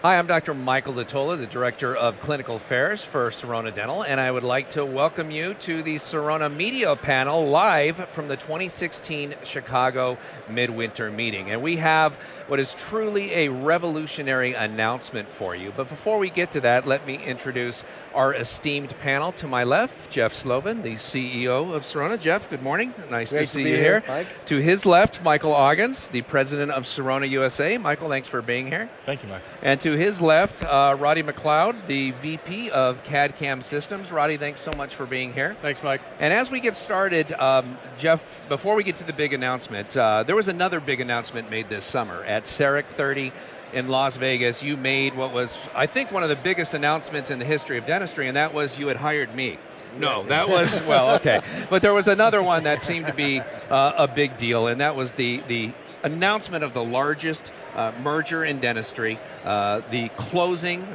Hi, I'm Dr. Michael DiTolla, the Director of Clinical Affairs for Sirona Dental, and I would like to welcome you to the Sirona Media Panel live from the 2016 Chicago Midwinter Meeting. And we have what is truly a revolutionary announcement for you. But before we get to that, let me introduce our esteemed panel. To my left, Jeff Slovin, the CEO of Sirona. Jeff, good morning. Nice to see you here. Mike. To his left, Michael Augins, the President of Sirona USA. Michael, thanks for being here. Thank you, Mike. And to his left, Roddy Macleod, the VP of CAD/CAM Systems. Roddy, thanks so much for being here. Thanks, Mike. And as we get started, Jeff, before we get to the big announcement, there was another big announcement made this summer at CEREC 30 in Las Vegas. You made what was, I think, one of the biggest announcements in the history of dentistry, and that was you had hired me. No, that was, well, okay. But there was another one that seemed to be a big deal, and that was the announcement of the largest merger in dentistry, the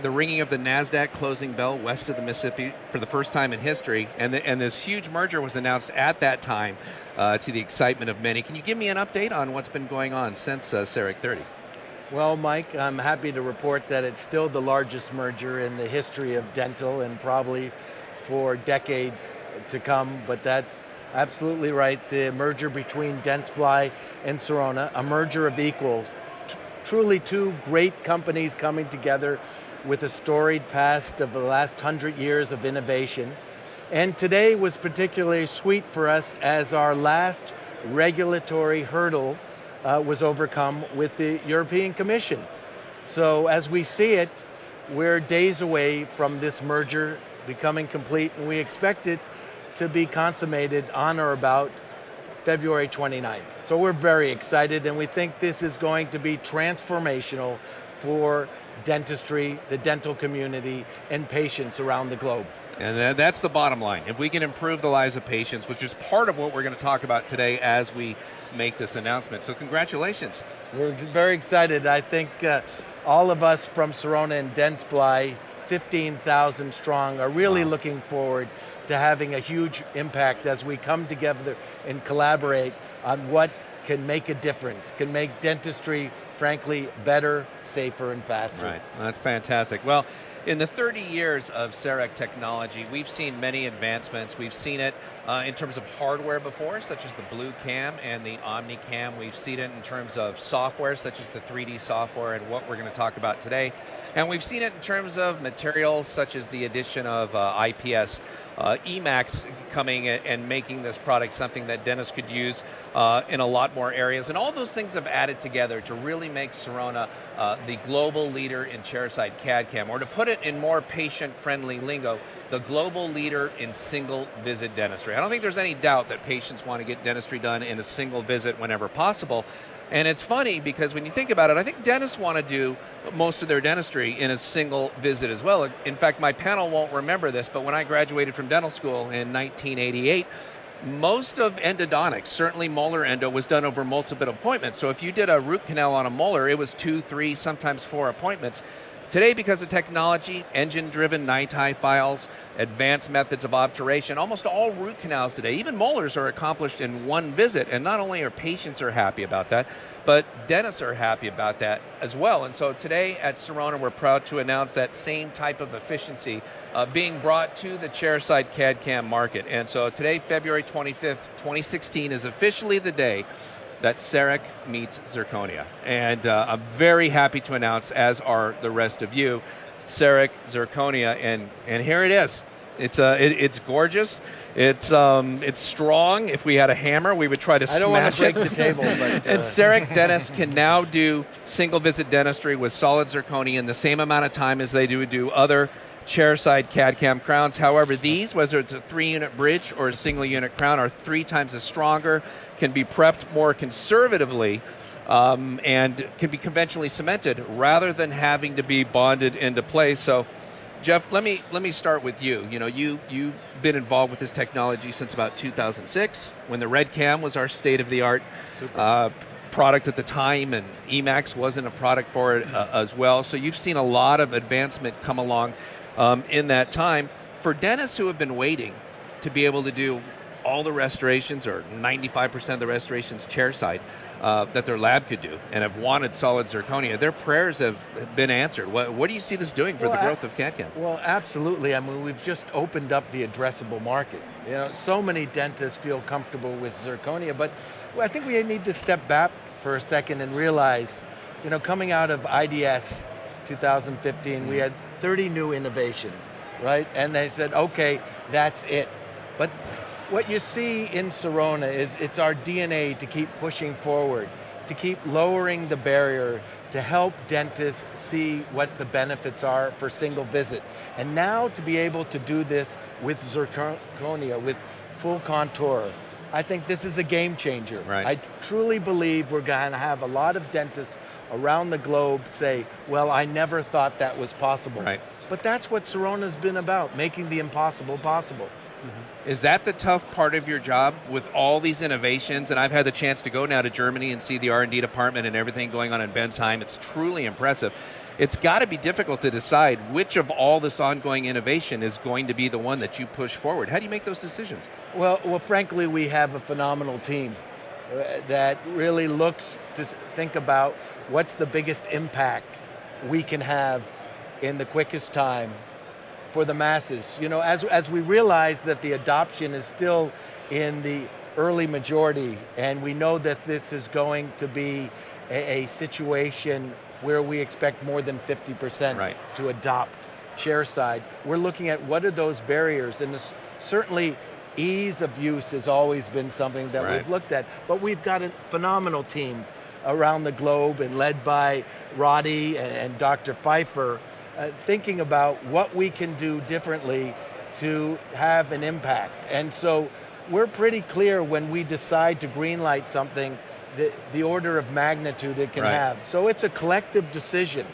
ringing of the NASDAQ closing bell west of the Mississippi for the first time in history, and this huge merger was announced at that time to the excitement of many. Can you give me an update on what's been going on since CEREC 30? Well, Mike, I'm happy to report that it's still the largest merger in the history of dental and probably for decades to come, but that's absolutely right. The merger between Dentsply and Sirona, a merger of equals. Truly two great companies coming together with a storied past of the last 100 years of innovation. And today was particularly sweet for us as our last regulatory hurdle was overcome with the European Commission. So as we see it, we're days away from this merger becoming complete, and we expect it to be consummated on or about February 29th. So we're very excited, and we think this is going to be transformational for dentistry, the dental community, and patients around the globe. And that's the bottom line. If we can improve the lives of patients, which is part of what we're going to talk about today as we make this announcement. So congratulations. We're very excited. I think all of us from Sirona and Dentsply, 15,000 strong, are really looking forward to having a huge impact as we come together and collaborate on what can make a difference, can make dentistry, frankly, better, safer, and faster. Right, well, that's fantastic. Well, in the 30 years of CEREC technology, we've seen many advancements. We've seen it in terms of hardware before, such as the Blue Cam and the Omni Cam. We've seen it in terms of software, such as the 3D software and what we're going to talk about today. And we've seen it in terms of materials, such as the addition of IPS. EMAX coming and making this product something that dentists could use in a lot more areas. And all those things have added together to really make Sirona the global leader in chairside CAD/CAM, or to put it in more patient-friendly lingo, the global leader in single-visit dentistry. I don't think there's any doubt that patients want to get dentistry done in a single visit whenever possible. And it's funny because when you think about it, I think dentists want to do most of their dentistry in a single visit as well. In fact, my panel won't remember this, but when I graduated from dental school in 1988, most of endodontics, certainly molar endo, was done over multiple appointments. So if you did a root canal on a molar, it was 2, 3, sometimes 4 appointments. Today, because of technology, engine-driven NiTi files, advanced methods of obturation, almost all root canals today, even molars, are accomplished in one visit. And not only are patients happy about that, but dentists are happy about that as well. And so today at Sirona, we're proud to announce that same type of efficiency being brought to the chairside CAD/CAM market. And so today, February 25th, 2016, is officially the day that CEREC meets Zirconia. And I'm very happy to announce, as are the rest of you, CEREC Zirconia, and here it is. It's gorgeous. It's strong. If we had a hammer, we would try to smash it. I don't want to break the table. But, And CEREC dentists can now do single-visit dentistry with solid zirconia in the same amount of time as they do other chairside CAD/CAM crowns. However, these, whether it's a 3-unit bridge or a single-unit crown, are 3 times as stronger, can be prepped more conservatively, and can be conventionally cemented rather than having to be bonded into place. So, Jeff, let me start with you. You know, you've been involved with this technology since about 2006, when the Red Cam was our state-of-the-art product at the time, and EMAX wasn't a product for it as well. So you've seen a lot of advancement come along in that time. For dentists who have been waiting to be able to do all the restorations, or 95% of the restorations chairside, that their lab could do, and have wanted solid zirconia. Their prayers have been answered. What do you see this doing for the growth of CAD/CAM? Well, absolutely. I mean, we've just opened up the addressable market. You know, so many dentists feel comfortable with zirconia, but I think we need to step back for a second and realize, you know, coming out of IDS 2015, we had 30 new innovations, right? And they said, okay, that's it. But what you see in Sirona is it's our DNA to keep pushing forward, to keep lowering the barrier, to help dentists see what the benefits are for single visit. And now to be able to do this with zirconia, with full contour, I think this is a game changer. Right. I truly believe we're going to have a lot of dentists around the globe say, well, I never thought that was possible. Right. But that's what Sirona's been about, making the impossible possible. Is that the tough part of your job with all these innovations? And I've had the chance to go now to Germany and see the R&D department and everything going on in Bensheim. It's truly impressive. It's got to be difficult to decide which of all this ongoing innovation is going to be the one that you push forward. How do you make those decisions? Well, frankly, we have a phenomenal team that really looks to think about what's the biggest impact we can have in the quickest time for the masses. You know, as we realize that the adoption is still in the early majority, and we know that this is going to be a situation where we expect more than 50% to adopt chairside. We're looking at what are those barriers, and certainly ease of use has always been something that we've looked at, but we've got a phenomenal team around the globe and led by Roddy and Dr. Pfeiffer, thinking about what we can do differently to have an impact. And so we're pretty clear when we decide to greenlight something, the order of magnitude it can have. So it's a collective decision.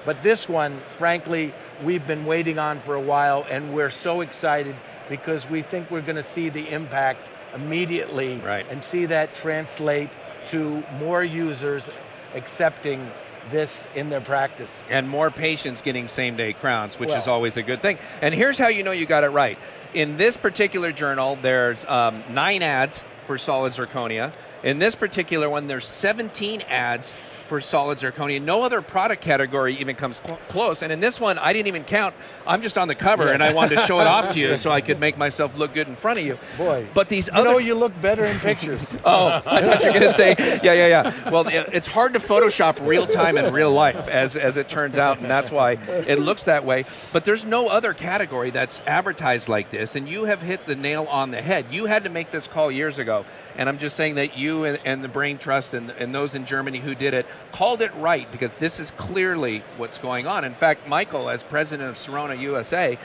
But this one, frankly, we've been waiting on for a while, and we're so excited because we think we're going to see the impact immediately and see that translate to more users accepting this in their practice. And more patients getting same-day crowns, which is always a good thing. And here's how you know you got it right. In this particular journal, there's 9 ads for solid zirconia. In this particular one, there's 17 ads for solid zirconia. No other product category even comes close. And in this one, I didn't even count. I'm just on the cover, and I wanted to show it off to you so I could make myself look good in front of you. Boy, but these you know you look better in pictures. Oh, I thought you were going to say, yeah. Well, it's hard to Photoshop real time in real life, as it turns out, and that's why it looks that way. But there's no other category that's advertised like this, and you have hit the nail on the head. You had to make this call years ago, and I'm just saying that you and the Brain Trust and those in Germany who did it called it right, because this is clearly what's going on. In fact, Michael, as president of Sirona USA,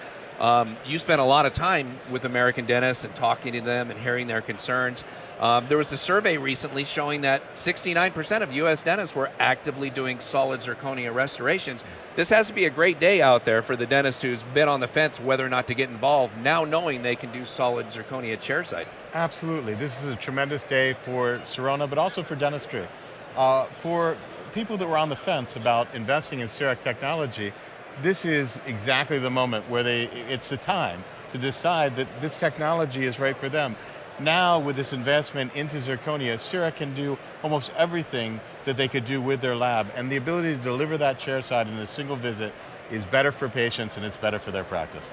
you spent a lot of time with American dentists and talking to them and hearing their concerns. There was a survey recently showing that 69% of U.S. dentists were actively doing solid zirconia restorations. This has to be a great day out there for the dentist who's been on the fence whether or not to get involved, now knowing they can do solid zirconia chairside. Absolutely. This is a tremendous day for Sirona, but also for dentistry. For people that were on the fence about investing in CEREC technology, this is exactly the moment where it's the time to decide that this technology is right for them. Now, with this investment into zirconia, CEREC can do almost everything that they could do with their lab, and the ability to deliver that chairside in a single visit is better for patients, and it's better for their practice.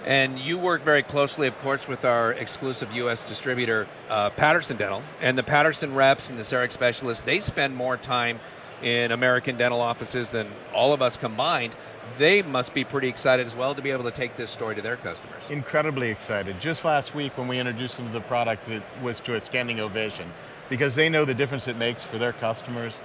And you work very closely, of course, with our exclusive U.S. distributor, Patterson Dental, and the Patterson reps and the CEREC specialists, they spend more time in American dental offices than all of us combined. They must be pretty excited as well to be able to take this story to their customers. Incredibly excited. Just last week when we introduced them to the product, that was to a standing ovation, because they know the difference it makes for their customers.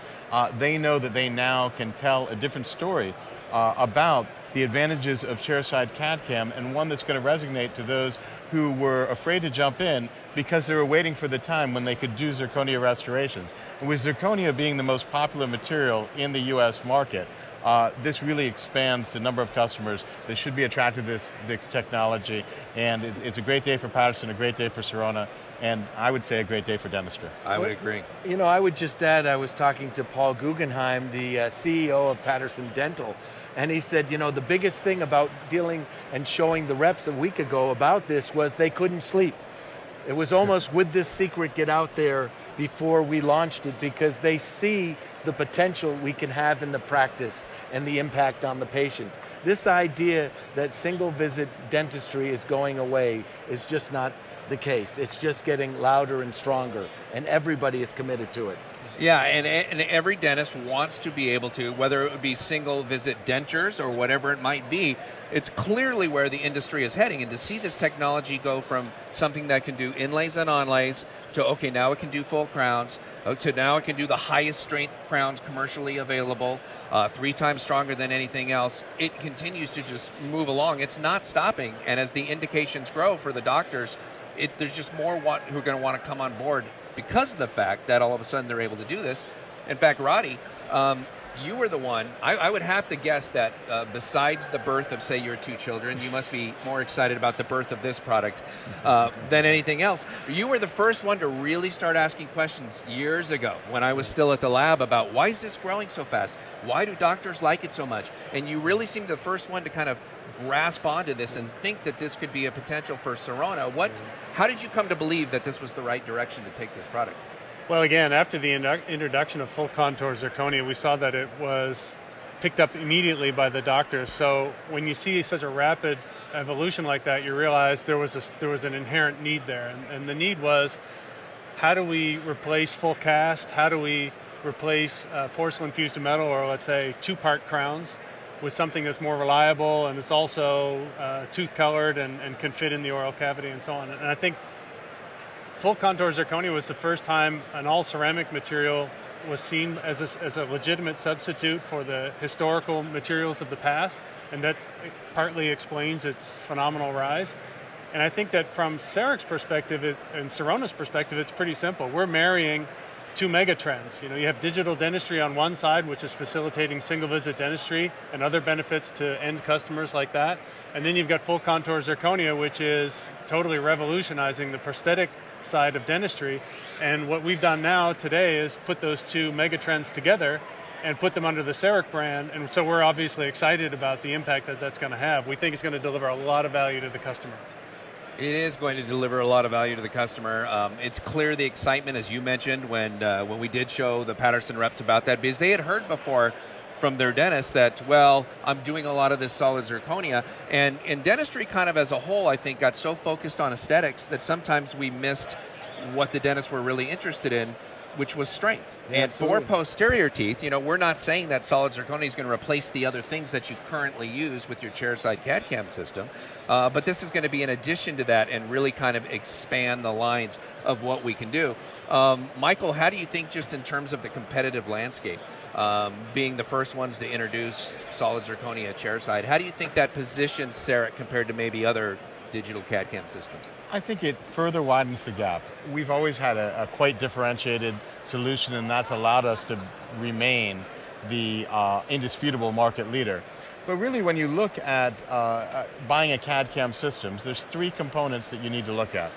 They know that they now can tell a different story about the advantages of chairside CAD/CAM, and one that's going to resonate to those who were afraid to jump in because they were waiting for the time when they could do zirconia restorations. And with zirconia being the most popular material in the US market, this really expands the number of customers that should be attracted to this technology. And it's a great day for Patterson, a great day for Sirona, and I would say a great day for dentistry. I would agree. You know, I would just add, I was talking to Paul Guggenheim, the CEO of Patterson Dental, and he said, you know, the biggest thing about dealing and showing the reps a week ago about this was they couldn't sleep. It was almost, would this secret get out there before we launched it, because they see the potential we can have in the practice and the impact on the patient. This idea that single visit dentistry is going away is just not the case. It's just getting louder and stronger, and everybody is committed to it. Yeah, and every dentist wants to be able to, whether it would be single visit dentures or whatever it might be, it's clearly where the industry is heading. And to see this technology go from something that can do inlays and onlays to, okay, now it can do full crowns, to now it can do the highest strength crowns commercially available, 3 times stronger than anything else, it continues to just move along. It's not stopping. And as the indications grow for the doctors, there's just more who are going to want to come on board because of the fact that all of a sudden they're able to do this. In fact, Roddy, you were the one, I would have to guess that besides the birth of, say, your 2 children, you must be more excited about the birth of this product than anything else. You were the first one to really start asking questions years ago when I was still at the lab about, why is this growing so fast? Why do doctors like it so much? And you really seemed the first one to kind of grasp onto this and think that this could be a potential for Sirona. How did you come to believe that this was the right direction to take this product? Well, again, after the introduction of full contour zirconia, we saw that it was picked up immediately by the doctors. So when you see such a rapid evolution like that, you realize there was an inherent need there. And the need was, how do we replace full cast? How do we replace porcelain fused to metal, or let's say 2-part crowns, with something that's more reliable and it's also tooth colored and can fit in the oral cavity and so on. And I think full contour zirconia was the first time an all ceramic material was seen as a legitimate substitute for the historical materials of the past, and that partly explains its phenomenal rise. And I think that from CEREC's perspective and Sirona's perspective, it's pretty simple. We're marrying 2 mega trends. You have digital dentistry on one side, which is facilitating single visit dentistry and other benefits to end customers like that. And then you've got full contour zirconia, which is totally revolutionizing the prosthetic side of dentistry. And what we've done now today is put those 2 mega trends together and put them under the CEREC brand. And so we're obviously excited about the impact that that's going to have. We think it's going to deliver a lot of value to the customer. It is going to deliver a lot of value to the customer. It's clear the excitement, as you mentioned, when we did show the Patterson reps about that, because they had heard before from their dentists that, well, I'm doing a lot of this solid zirconia. And in dentistry kind of as a whole, I think, got so focused on aesthetics that sometimes we missed what the dentists were really interested in, which was strength. Yeah, and absolutely. for posterior teeth, we're not saying that solid zirconia is going to replace the other things that you currently use with your chairside CAD/CAM system, but this is going to be in addition to that and really kind of expand the lines of what we can do. Michael, how do you think, just in terms of the competitive landscape, being the first ones to introduce solid zirconia chairside, how do you think that positions CEREC compared to maybe other digital CAD/CAM systems? I think it further widens the gap. We've always had a quite differentiated solution, and that's allowed us to remain the indisputable market leader. But really, when you look at buying a CAD/CAM system, there's 3 components that you need to look at.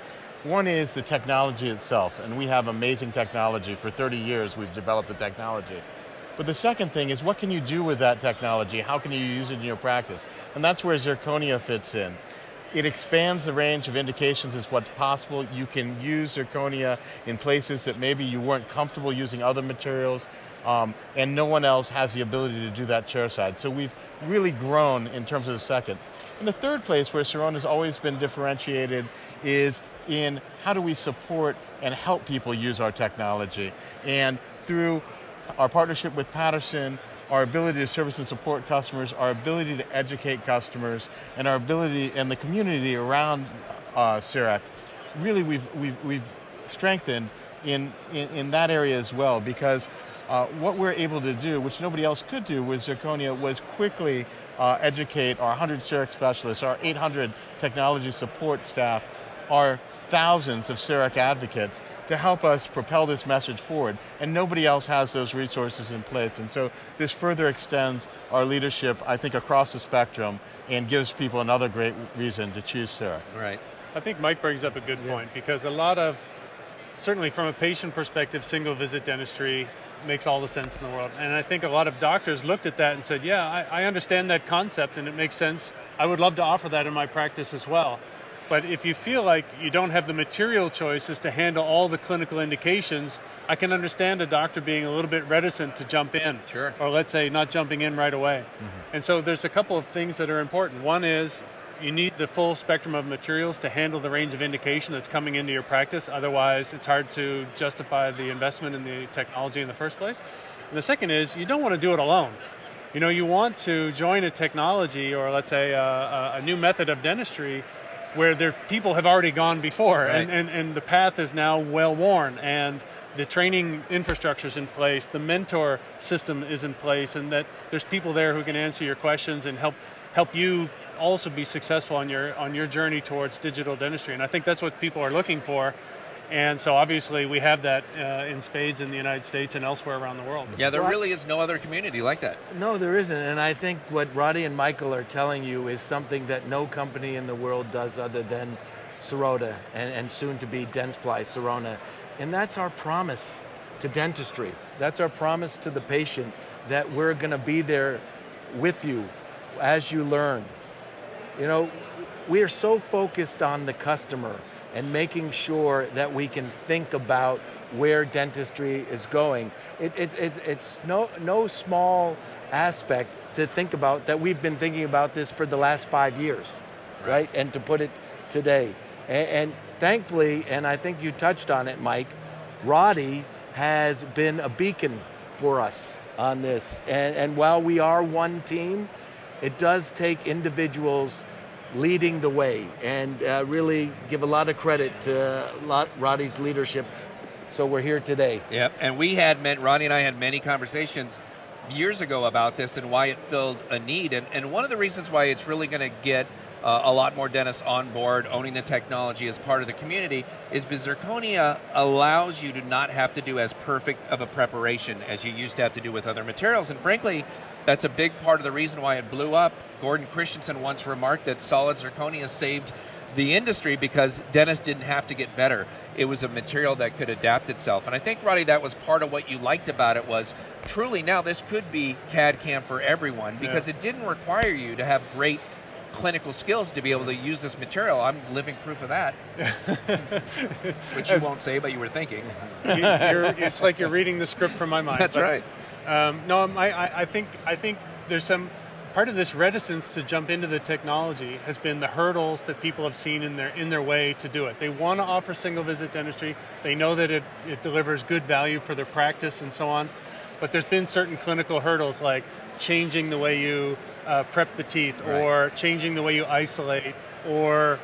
One is the technology itself, and we have amazing technology. For 30 years, we've developed the technology. But the second thing is, what can you do with that technology? How can you use it in your practice? And that's where zirconia fits in. It expands the range of indications as what's possible. You can use zirconia in places that maybe you weren't comfortable using other materials, and no one else has the ability to do that chairside. So we've really grown in terms of the second. And the third place where Sirona has always been differentiated is in how do we support and help people use our technology. And through our partnership with Patterson, our ability to service and support customers, our ability to educate customers, and our ability and the community around CEREC, really we've strengthened in that area as well, because what we're able to do, which nobody else could do with zirconia, was quickly educate our 100 CEREC specialists, our 800 technology support staff, our thousands of CEREC advocates to help us propel this message forward. And nobody else has those resources in place. And so this further extends our leadership, I think, across the spectrum and gives people another great reason to choose CEREC. Right. I think Mike brings up a good point, because a lot of, certainly from a patient perspective, single visit dentistry makes all the sense in the world. And I think a lot of doctors looked at that and said, yeah, I understand that concept and it makes sense. I would love to offer that in my practice as well. But if you feel like you don't have the material choices to handle all the clinical indications, I can understand a doctor being a little bit reticent to jump in. Sure. Or let's say not jumping in right away. And so there's a couple of things that are important. One is you need the full spectrum of materials to handle the range of indication that's coming into your practice. Otherwise, it's hard to justify the investment in the technology in the first place. And the second is you don't want to do it alone. You know, you want to join a technology or let's say a new method of dentistry where people have already gone before, right. and the path is now well worn, and the training infrastructure is in place, the mentor system is in place, and that there's people there who can answer your questions and help you also be successful on your journey towards digital dentistry. And I think that's what people are looking for. And so obviously we have that in spades in the United States and elsewhere around the world. Yeah, there really is no other community like that. No, there isn't. And I think what Roddy and Michael are telling you is something that no company in the world does other than Sirona and soon to be Dentsply Sirona. And that's our promise to dentistry. That's our promise to the patient, that we're going to be there with you as you learn. You know, we are so focused on the customer and making sure that we can think about where dentistry is going. It's no small aspect to think about that we've been thinking about this for the last 5 years, right? And to put it today. And thankfully, and I think you touched on it, Mike, Roddy has been a beacon for us on this. And while we are one team, it does take individuals leading the way, and really give a lot of credit to Roddy's leadership. So we're here today. Yeah, and Roddy and I had many conversations years ago about this and why it filled a need. And one of the reasons why it's really going to get a lot more dentists on board, owning the technology as part of the community, is because Zirconia allows you to not have to do as perfect of a preparation as you used to have to do with other materials. And frankly, that's a big part of the reason why it blew up. Gordon Christensen once remarked that solid zirconia saved the industry because dentists didn't have to get better. It was a material that could adapt itself. And I think, Roddy, that was part of what you liked about it, was truly now this could be CAD-CAM for everyone, because it didn't require you to have great clinical skills to be able to use this material. I'm living proof of that. Which you won't say, but you were thinking. It's like you're reading the script from my mind. That's right. I think there's some part of this reticence to jump into the technology has been the hurdles that people have seen in their way to do it. They want to offer single visit dentistry. They know that it delivers good value for their practice and so on. But there's been certain clinical hurdles like changing the way you prep the teeth, or changing the way you isolate, or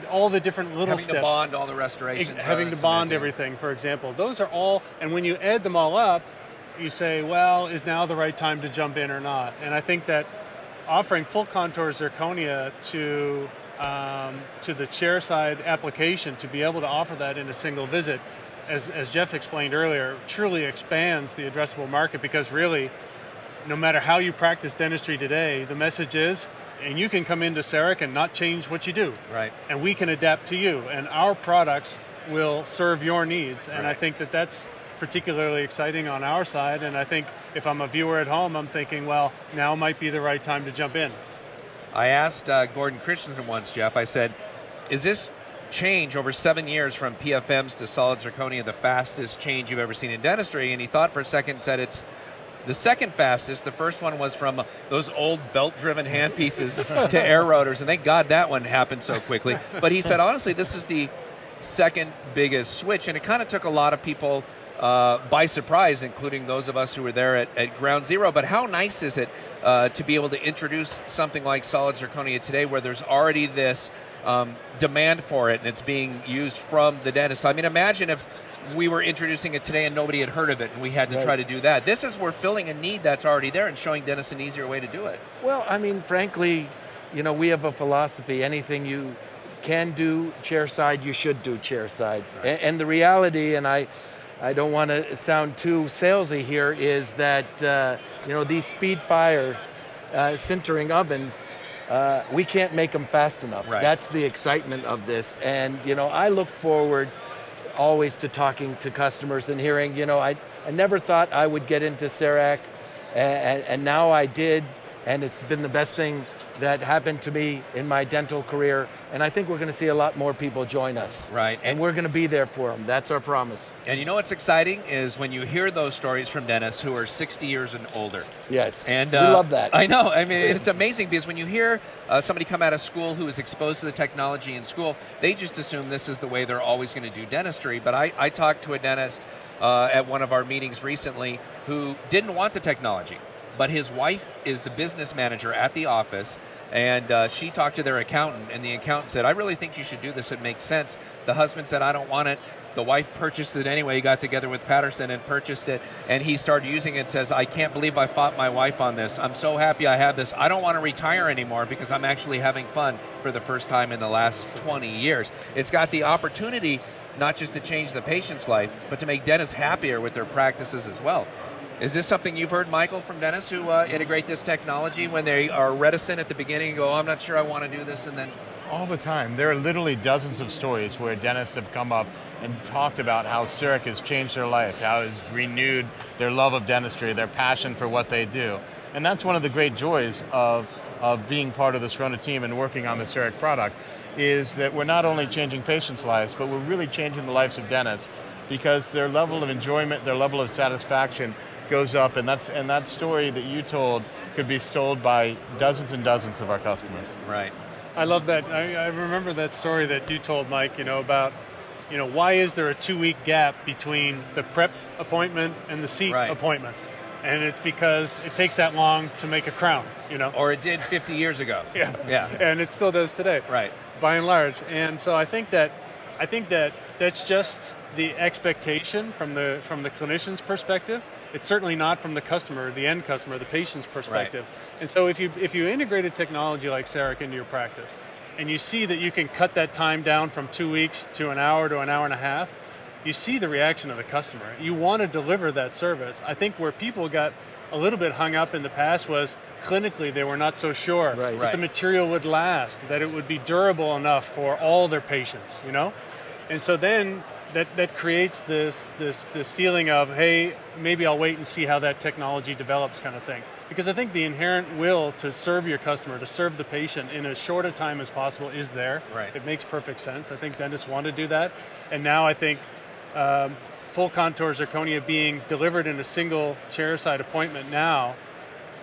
all the different little having steps. To bond all the restorations. Having to bond everything, for example. Those are all, and when you add them all up, you say, well, is now the right time to jump in or not? And I think that offering full contour zirconia to the chairside application, to be able to offer that in a single visit, as Jeff explained earlier, truly expands the addressable market, because really, no matter how you practice dentistry today, the message is, and you can come into CEREC and not change what you do. Right. And we can adapt to you, and our products will serve your needs. And I think that that's particularly exciting on our side. And I think if I'm a viewer at home, I'm thinking, well, now might be the right time to jump in. I asked Gordon Christensen once, Jeff, I said, is this change over 7 years from PFMs to solid zirconia the fastest change you've ever seen in dentistry? And he thought for a second and said it's the second fastest. The first one was from those old belt-driven handpieces to air rotors, and thank God that one happened so quickly. But he said, honestly, this is the second biggest switch, and it kind of took a lot of people by surprise, including those of us who were there at ground zero. But how nice is it to be able to introduce something like solid zirconia today, where there's already this demand for it and it's being used from the dentist? I mean, imagine if we were introducing it today and nobody had heard of it and we had to try to do that. This is, we're filling a need that's already there and showing dentists an easier way to do it. Well, I mean, frankly, we have a philosophy: anything you can do chairside, you should do chairside. Right. And the reality, and I don't want to sound too salesy here, is that these speed fire sintering ovens, we can't make them fast enough. Right. That's the excitement of this. And I look forward always to talking to customers and hearing, I never thought I would get into CEREC, and now I did. and it's been the best thing that happened to me in my dental career, and I think we're going to see a lot more people join us. Right. And we're going to be there for them. That's our promise. And you know what's exciting is when you hear those stories from dentists who are 60 years and older. Yes, And we love that. I know. I mean, it's amazing because when you hear somebody come out of school who is exposed to the technology in school, they just assume this is the way they're always going to do dentistry. But I talked to a dentist at one of our meetings recently who didn't want the technology. But his wife is the business manager at the office, and she talked to their accountant, and the accountant said, I really think you should do this. It makes sense. The husband said, I don't want it. The wife purchased it anyway. He got together with Patterson and purchased it, and he started using it. Says, I can't believe I fought my wife on this. I'm so happy I have this. I don't want to retire anymore because I'm actually having fun for the first time in the last 20 years. It's got the opportunity not just to change the patient's life, but to make dentists happier with their practices as well. Is this something you've heard, Michael, from dentists who integrate this technology when they are reticent at the beginning and go, I'm not sure I want to do this, and then... All the time. There are literally dozens of stories where dentists have come up and talked about how CEREC has changed their life, how it's renewed their love of dentistry, their passion for what they do. And that's one of the great joys of being part of the Sirona team and working on the CEREC product, is that we're not only changing patients' lives, but we're really changing the lives of dentists, because their level of enjoyment, their level of satisfaction goes up, and that story that you told could be told by dozens and dozens of our customers. Right. I love that. I remember that story that you told, Mike, about, why is there a 2-week gap between the prep appointment and the seat appointment? And it's because it takes that long to make a crown, Or it did 50 years ago. Yeah. And it still does today. Right. By and large. And so I think that that's just the expectation from the clinician's perspective. It's certainly not from the customer, the end customer, the patient's perspective. Right. And so if you integrated technology like CEREC into your practice, and you see that you can cut that time down from 2 weeks to an hour and a half, you see the reaction of the customer. You want to deliver that service. I think where people got a little bit hung up in the past was clinically they were not so sure that the material would last, that it would be durable enough for all their patients, And so then that creates this feeling of, hey, maybe I'll wait and see how that technology develops, kind of thing. Because I think the inherent will to serve your customer, to serve the patient in as short a time as possible is there. Right. It makes perfect sense. I think dentists want to do that. And now I think full contour zirconia being delivered in a single chairside appointment now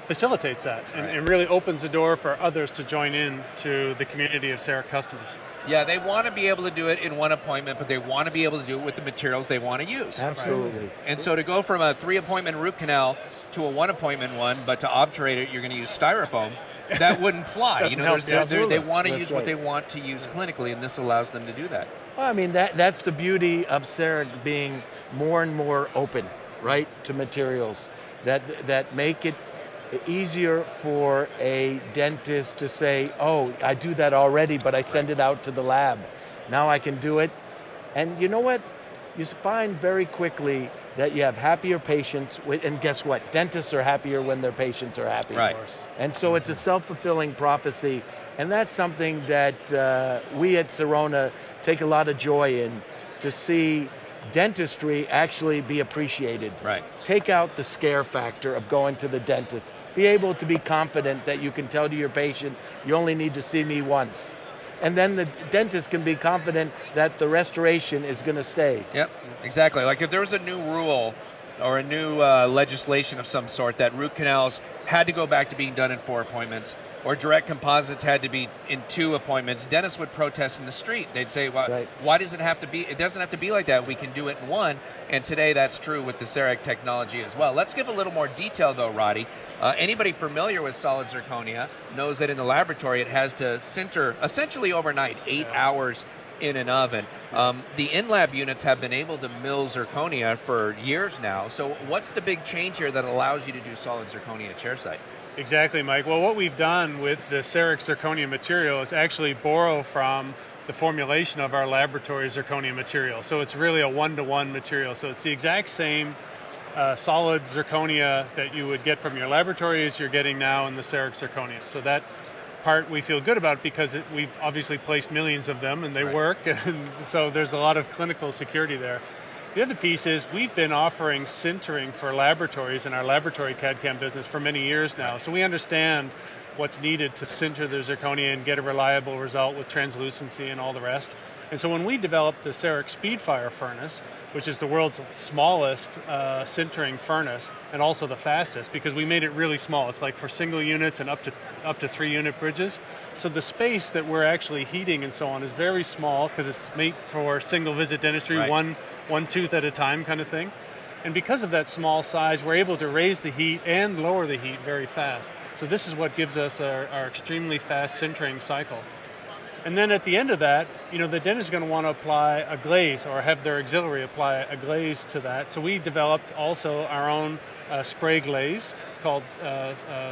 facilitates that and really opens the door for others to join in to the community of CEREC customers. Yeah, they want to be able to do it in one appointment, but they want to be able to do it with the materials they want to use. Absolutely. Right? And so to go from a 3-appointment root canal to a 1-appointment one, but to obturate it, you're going to use styrofoam, that wouldn't fly. They want to use what they want to use clinically, and this allows them to do that. Well, I mean, that's the beauty of CEREC being more and more open, right, to materials that make it easier for a dentist to say, oh, I do that already, but I send it out to the lab. Now I can do it. And you know what? You find very quickly that you have happier patients, and guess what? Dentists are happier when their patients are happy. Right. And so it's a self-fulfilling prophecy, and that's something that we at Sirona take a lot of joy in, to see dentistry actually be appreciated. Right. Take out the scare factor of going to the dentist. Be able to be confident that you can tell to your patient, you only need to see me once. And then the dentist can be confident that the restoration is going to stay. Yep, exactly. Like if there was a new rule or a new legislation of some sort that root canals had to go back to being done in 4 appointments, or direct composites had to be in 2 appointments, dentists would protest in the street. They'd say, well, why does it have to be? It doesn't have to be like that. We can do it in 1. And today that's true with the CEREC technology as well. Let's give a little more detail though, Roddy. Anybody familiar with solid zirconia knows that in the laboratory it has to sinter essentially overnight, 8 hours in an oven. The in-lab units have been able to mill zirconia for years now. So what's the big change here that allows you to do solid zirconia chairside? Exactly, Mike. Well, what we've done with the CEREC zirconia material is actually borrow from the formulation of our laboratory zirconia material. So it's really a 1-to-1 material. So it's the exact same solid zirconia that you would get from your laboratory as you're getting now in the CEREC zirconia. So that part we feel good about because we've obviously placed millions of them and they work, and so there's a lot of clinical security there. The other piece is we've been offering sintering for laboratories in our laboratory CAD/CAM business for many years now. So we understand what's needed to sinter the zirconia and get a reliable result with translucency and all the rest. And so when we developed the CEREC Speedfire furnace, which is the world's smallest sintering furnace and also the fastest, because we made it really small. It's like for single units and up to 3 unit bridges. So the space that we're actually heating and so on is very small because it's made for single visit dentistry, Right. one tooth at a time kind of thing. And because of that small size, we're able to raise the heat and lower the heat very fast. So this is what gives us our extremely fast sintering cycle. And then at the end of that, the dentist is going to want to apply a glaze or have their auxiliary apply a glaze to that. So we developed also our own spray glaze called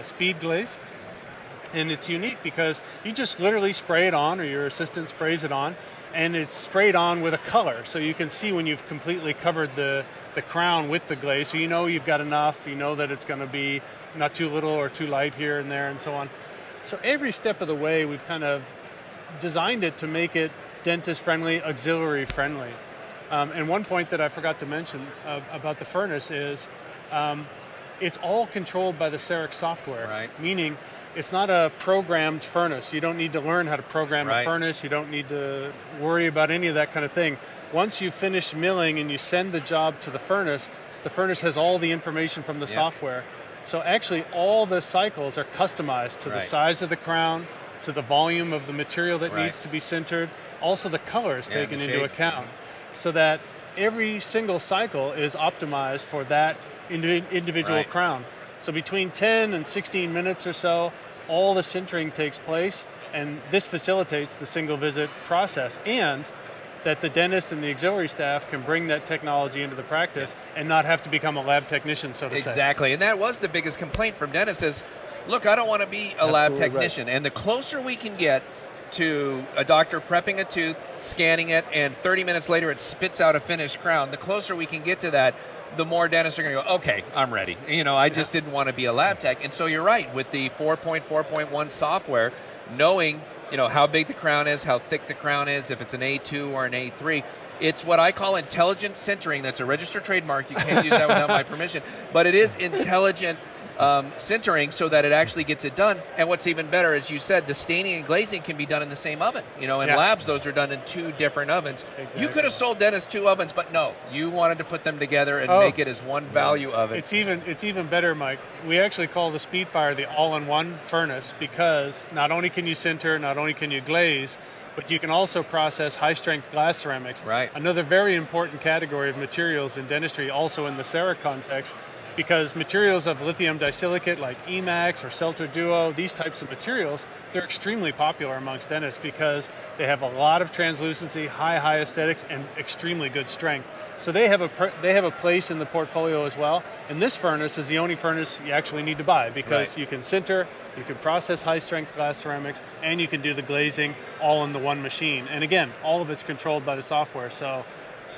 Speed Glaze. And it's unique because you just literally spray it on, or your assistant sprays it on, and it's sprayed on with a color. So you can see when you've completely covered the crown with the glaze. So you know you've got enough, you know that it's going to be not too little or too light here and there and so on. So every step of the way we've kind of designed it to make it dentist friendly, auxiliary friendly. And one point that I forgot to mention about the furnace is it's all controlled by the CEREC software, Right. meaning it's not a programmed furnace. You don't need to learn how to program Right. a furnace. You don't need to worry about any of that kind of thing. Once you finish milling and you send the job to the furnace has all the information from the Yeah. software. So actually all the cycles are customized to the Right. size of the crown, to the volume of the material that Right. needs to be sintered. Also the color is Yeah, taken the into shape. account, so that every single cycle is optimized for that individual Right. crown. So between 10 and 16 minutes or so, all the sintering takes place, and this facilitates the single visit process, and that the dentist and the auxiliary staff can bring that technology into the practice and not have to become a lab technician, so to say. Exactly, and that was the biggest complaint from dentists is, look, I don't want to be a lab Absolutely right. technician. And the closer we can get to a doctor prepping a tooth, scanning it, and 30 minutes later it spits out a finished crown, the closer we can get to that, the more dentists are going to go, okay, I'm ready. I just didn't want to be a lab tech. And so you're right, with the 4.4.1 software, knowing how big the crown is, how thick the crown is, if it's an A2 or an A3, it's what I call intelligent sintering. That's a registered trademark. You can't use that without my permission. But it is intelligent sintering so that it actually gets it done. And what's even better, as you said, the staining and glazing can be done in the same oven. In Yeah. labs, those are done in 2 different ovens. Exactly. You could have sold dentists 2 ovens, but no, you wanted to put them together and Oh. make it as one value oven. It's even better, Mike. We actually call the Speedfire the all-in-one furnace because not only can you sinter, not only can you glaze, but you can also process high-strength glass ceramics. Right. Another very important category of materials in dentistry, also in the CEREC context, because materials of lithium disilicate like Emax or Celtra Duo, these types of materials, they're extremely popular amongst dentists because they have a lot of translucency, high aesthetics, and extremely good strength. So they have a place in the portfolio as well. And this furnace is the only furnace you actually need to buy because Right. you can sinter, you can process high-strength glass ceramics, and you can do the glazing all in the one machine. And again, all of it's controlled by the software, so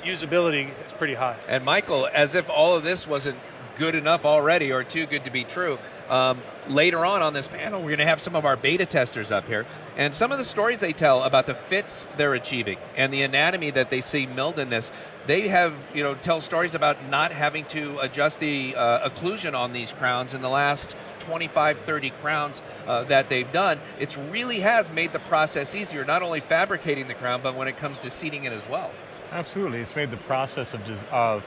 usability is pretty high. And Michael, as if all of this wasn't good enough already or too good to be true, later on this panel, we're going to have some of our beta testers up here, and some of the stories they tell about the fits they're achieving and the anatomy that they see milled in this. They have, tell stories about not having to adjust the occlusion on these crowns in the last 25, 30 crowns that they've done. It really has made the process easier, not only fabricating the crown, but when it comes to seating it as well. Absolutely, it's made the process of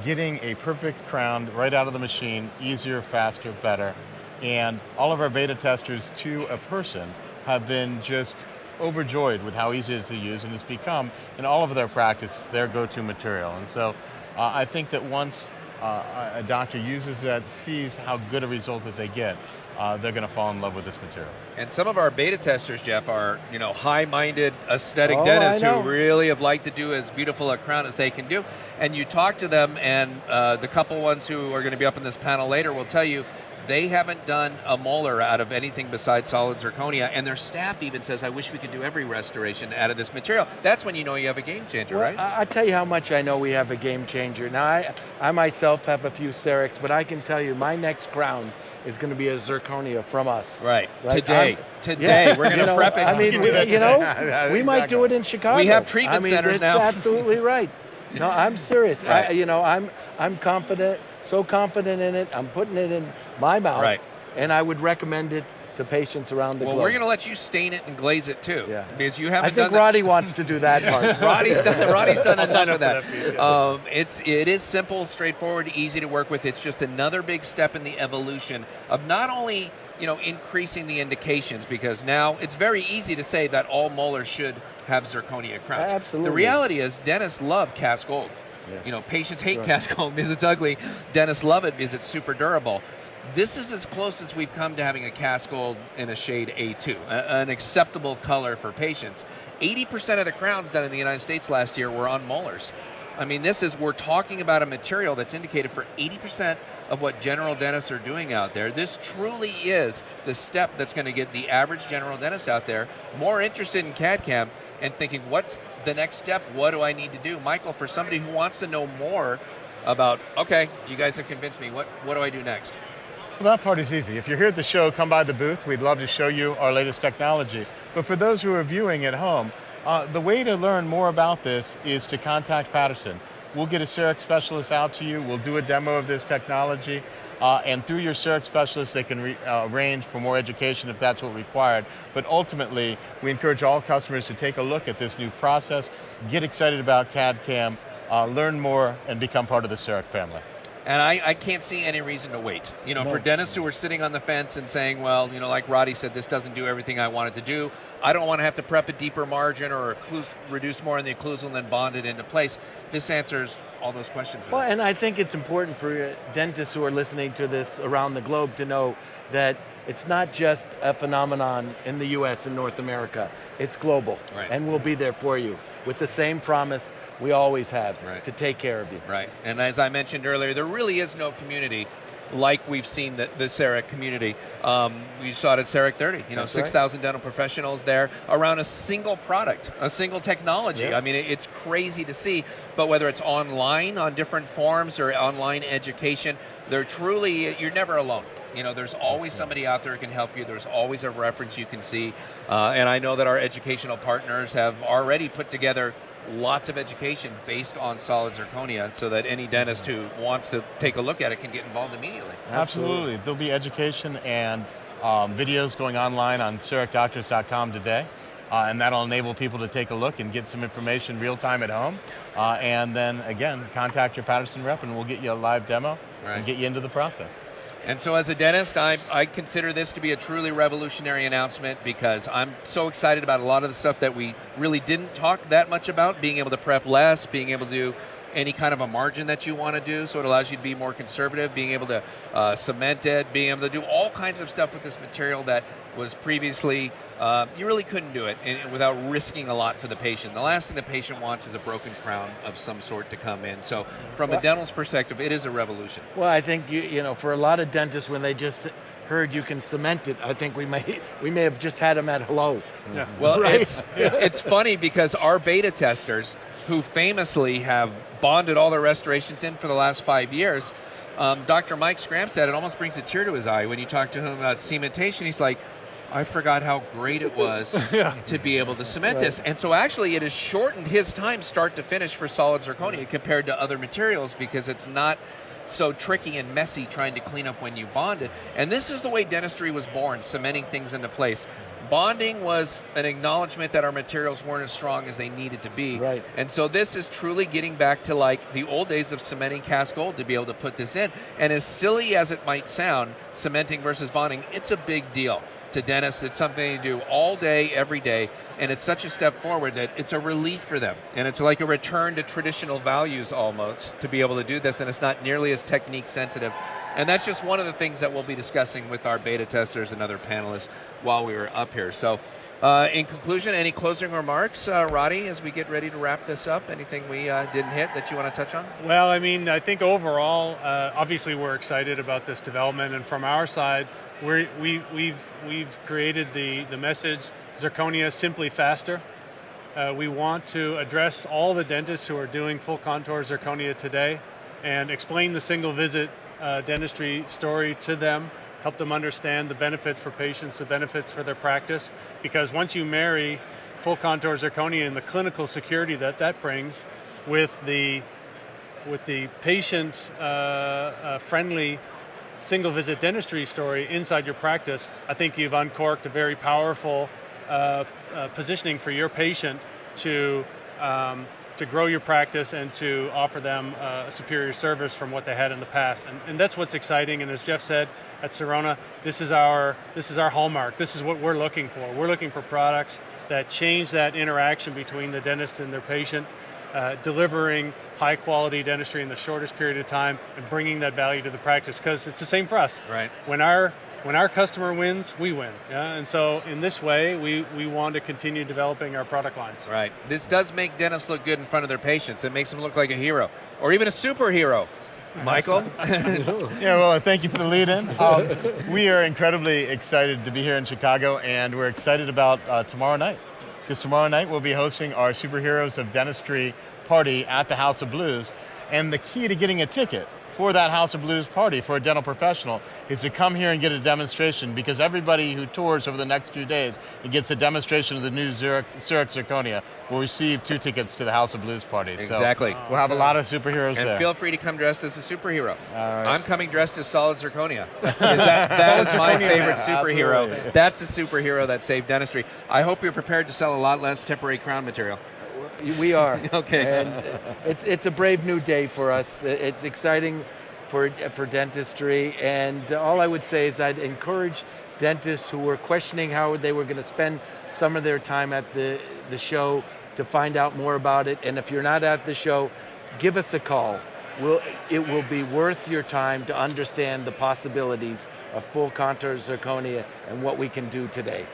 getting a perfect crown right out of the machine easier, faster, better. And all of our beta testers, to a person, have been just overjoyed with how easy it is to use, and it's become, in all of their practice, their go-to material. And so I think that once a doctor uses that, sees how good a result that they get, they're going to fall in love with this material. And some of our beta testers, Jeff, are high-minded aesthetic Oh, dentists I know. who really have liked to do as beautiful a crown as they can do. And you talk to them, and the couple ones who are going to be up in this panel later will tell you they haven't done a molar out of anything besides solid zirconia, and their staff even says, I wish we could do every restoration out of this material. That's when you know you have a game changer, Well, right? I'll tell you how much I know we have a game changer. Now, I myself have a few CERECs, but I can tell you my next crown is going to be a zirconia from us. Right. Right? Today. Yeah. We're going to prep it. I mean, We can do that today. we might do it in Chicago. We have treatment centers that's now. Absolutely right. No, I'm serious. Right. I'm confident, so confident in it. I'm putting it in my mouth, Right. and I would recommend it to patients around the Well, globe. we're going to let you stain it and glaze it too, Yeah. because you I haven't think done Roddy wants to do that part. Roddy's done I'll sign enough of up that. for that piece, yeah. It is simple, straightforward, easy to work with. It's just another big step in the evolution of not only increasing the indications, because now it's very easy to say that all molars should have zirconia crowns. Absolutely. The reality is dentists love cast gold. Yeah. Patients hate Right. cast gold because it's ugly. Dentists love it because it's super durable. This is as close as we've come to having a cast gold in a shade A2, an acceptable color for patients. 80% of the crowns done in the United States last year were on molars. I mean, we're talking about a material that's indicated for 80% of what general dentists are doing out there. This truly is the step that's going to get the average general dentist out there more interested in CAD/CAM and thinking, what's the next step? What do I need to do? Michael, for somebody who wants to know more about, okay, you guys have convinced me, what do I do next? Well, that part is easy. If you're here at the show, come by the booth. We'd love to show you our latest technology. But for those who are viewing at home, the way to learn more about this is to contact Patterson. We'll get a CEREC specialist out to you. We'll do a demo of this technology. And through your CEREC specialist, they can arrange for more education if that's what required. But ultimately, we encourage all customers to take a look at this new process, get excited about CAD/CAM, learn more, and become part of the CEREC family. And I can't see any reason to wait. For dentists who are sitting on the fence and saying, well, like Roddy said, this doesn't do everything I want it to do. I don't want to have to prep a deeper margin or reduce more in the occlusal and then bond it into place. This answers all those questions. Well, and I think it's important for dentists who are listening to this around the globe to know that it's not just a phenomenon in the U.S. and North America. It's global, Right. and we'll be there for you with the same promise we always have Right. to take care of you. Right. And as I mentioned earlier, there really is no community like we've seen the CEREC community. We saw it at CEREC 30, That's 6,000 dental professionals there around a single product, a single technology. Yeah. I mean, it's crazy to see, but whether it's online on different forums or online education, you're never alone. There's always somebody out there who can help you. There's always a reference you can see. And I know that our educational partners have already put together lots of education based on solid zirconia so that any dentist who wants to take a look at it can get involved immediately. Absolutely. There'll be education and videos going online on CERECDoctors.com today. And that'll enable people to take a look and get some information real time at home. And then, again, contact your Patterson rep and we'll get you a live demo and get you into the process. And so as a dentist, I consider this to be a truly revolutionary announcement because I'm so excited about a lot of the stuff that we really didn't talk that much about, being able to prep less, being able to do any kind of a margin that you want to do, so it allows you to be more conservative, being able to cement it, being able to do all kinds of stuff with this material that was previously, you really couldn't do it without risking a lot for the patient. The last thing the patient wants is a broken crown of some sort to come in. So from a dental's perspective, it is a revolution. Well, I think for a lot of dentists, when they just heard you can cement it, I think we may have just had them at hello. Yeah. Well, Right. it's funny because our beta testers, who famously have bonded all their restorations in for the last 5 years, Dr. Mike Scramstad, it almost brings a tear to his eye when you talk to him about cementation. He's like, I forgot how great it was to be able to cement this. And so actually it has shortened his time start to finish for solid zirconia compared to other materials because it's not so tricky and messy trying to clean up when you bond it. And this is the way dentistry was born, cementing things into place. Bonding was an acknowledgement that our materials weren't as strong as they needed to be. Right. And so this is truly getting back to like the old days of cementing cast gold to be able to put this in. And as silly as it might sound, cementing versus bonding, it's a big deal. To dentists, it's something they do all day, every day, and it's such a step forward that it's a relief for them. And it's like a return to traditional values almost to be able to do this, and it's not nearly as technique sensitive. And that's just one of the things that we'll be discussing with our beta testers and other panelists while we were up here. So in conclusion, any closing remarks, Roddy, as we get ready to wrap this up? Anything we didn't hit that you want to touch on? Well, I mean, I think overall, obviously we're excited about this development, and from our side, we've created the message, Zirconia simply faster. We want to address all the dentists who are doing full contour zirconia today and explain the single visit dentistry story to them, help them understand the benefits for patients, the benefits for their practice, because once you marry full contour zirconia and the clinical security that brings, with the patient friendly single visit dentistry story inside your practice, I think you've uncorked a very powerful positioning for your patient to grow your practice and to offer them a superior service from what they had in the past. And that's what's exciting. And as Jeff said, at Sirona, this is our hallmark. This is what we're looking for. We're looking for products that change that interaction between the dentist and their patient, delivering high quality dentistry in the shortest period of time and bringing that value to the practice, because it's the same for us. Right. When our customer wins, we win. Yeah? And so in this way, we want to continue developing our product lines. Right. This does make dentists look good in front of their patients. It makes them look like a hero, or even a superhero. Michael? Yeah, well, thank you for the lead in. We are incredibly excited to be here in Chicago, and we're excited about tomorrow night. Because tomorrow night we'll be hosting our Superheroes of Dentistry party at the House of Blues. And the key to getting a ticket for that House of Blues party for a dental professional is to come here and get a demonstration, because everybody who tours over the next few days and gets a demonstration of the new CEREC Zirconia will receive 2 tickets to the House of Blues party. Exactly. So we'll have a lot of superheroes And there. feel free to come dressed as a superhero. Right. I'm coming dressed as Solid Zirconia. That is my favorite superhero. Absolutely. That's the superhero that saved dentistry. I hope you're prepared to sell a lot less temporary crown material. We are. Okay. And it's a brave new day for us. It's exciting for dentistry, and all I would say is I'd encourage dentists who were questioning how they were going to spend some of their time at the show to find out more about it. And if you're not at the show, give us a call. It will be worth your time to understand the possibilities of full contour zirconia and what we can do today.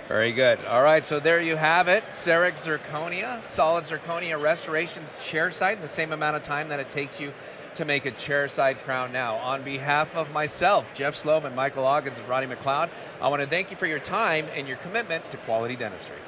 Very good. All right, so there you have it. CEREC Zirconia, Solid Zirconia Restorations chairside, the same amount of time that it takes you to make a chairside crown now. On behalf of myself, Jeff Slovin, Michael Augins, and Roddy Macleod, I want to thank you for your time and your commitment to quality dentistry.